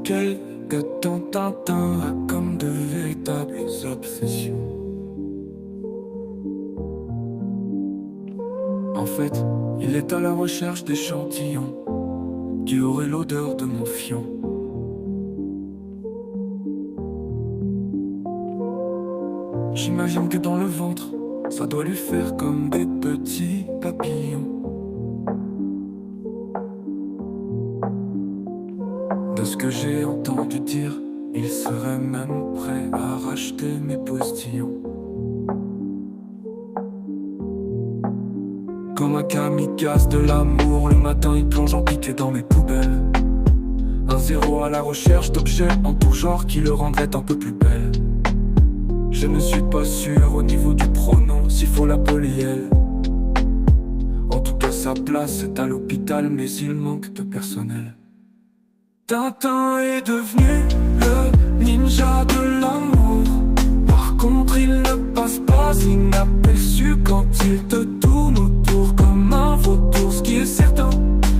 quelque temps Tintin a comme de véritables obsessions. En fait, il est à la recherche d'échantillons qui auraient l'odeur de mon fion. J'imagine que dans le ventre, ça doit lui faire comme des petits papillons. De ce que j'ai entendu dire, il serait même prêt à racheter mes postillons. Comme un kamikaze de l'amour, le matin il plonge en piqué dans mes poubelles. Un zéro à la recherche d'objets en tout genre qui le rendraient un peu plus belle. Je ne suis pas sûr au niveau du pronom s'il faut l'appeler elle. En tout cas sa place est à l'hôpital, mais il manque de personnel. Tintin est devenu le ninja de l'amour. Par contre il ne passe pas inaperçu quand il te tourne autour comme un vautour. Ce qui est certain,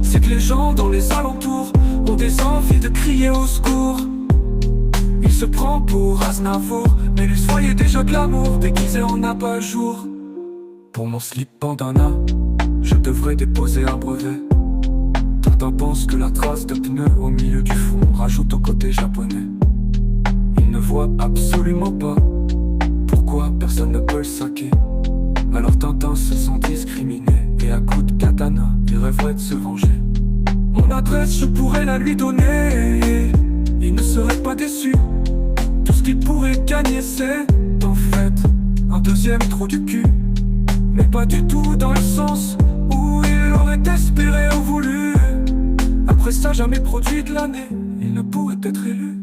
c'est que les gens dans les alentours ont des envies de crier au secours. Il se prend pour Aznavour, mais lui soyez déjà glamour, déguisé en abat-jour. Pour mon slip bandana, je devrais déposer un brevet. Tintin pense que la trace de pneu au milieu du fond rajoute au côté japonais. Il ne voit absolument pas pourquoi personne ne peut le saquer. Alors Tintin se sent discriminé et à coups de katana, il rêverait de se venger. Mon adresse, je pourrais la lui donner, il ne serait pas déçu. Tout ce qu'il pourrait gagner, c'est en fait un deuxième trou du cul. Mais pas du tout dans le sens où il aurait espéré ou voulu. Après ça, jamais produit de l'année, il ne pourrait être élu.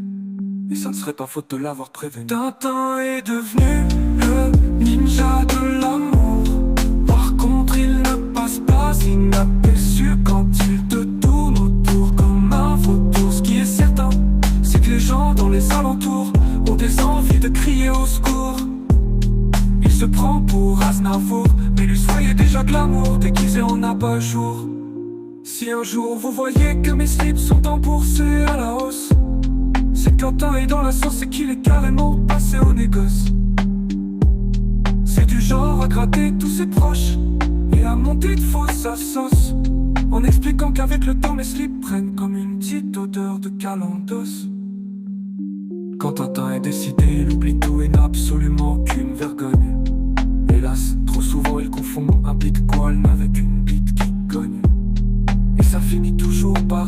Et ça ne serait pas faute de l'avoir prévenu. Tintin est devenu le ninja de l'amour. Par contre il ne passe pas inaperçu quand il te tourne autour comme un vautour. Ce qui est certain, c'est que les gens dans les alentours ont des envies de crier au secours. Il se prend pour Aznavour, mais lui soyez déjà glamour, déguisé en abat-jour. Si un jour vous voyez que mes slips sont emboursés à la hausse, c'est que Tintin est dans la sauce et qu'il est carrément passé au négoce. C'est du genre à gratter tous ses proches et à monter de fausse à sauce, en expliquant qu'avec le temps mes slips prennent comme une petite odeur de calendos. Quand Tintin est décidé, il oublie tout et n'a absolument aucune vergogne. Hélas, trop souvent il confond un bitcoin avec une bite qui cogne. Et ça finit toujours pareil.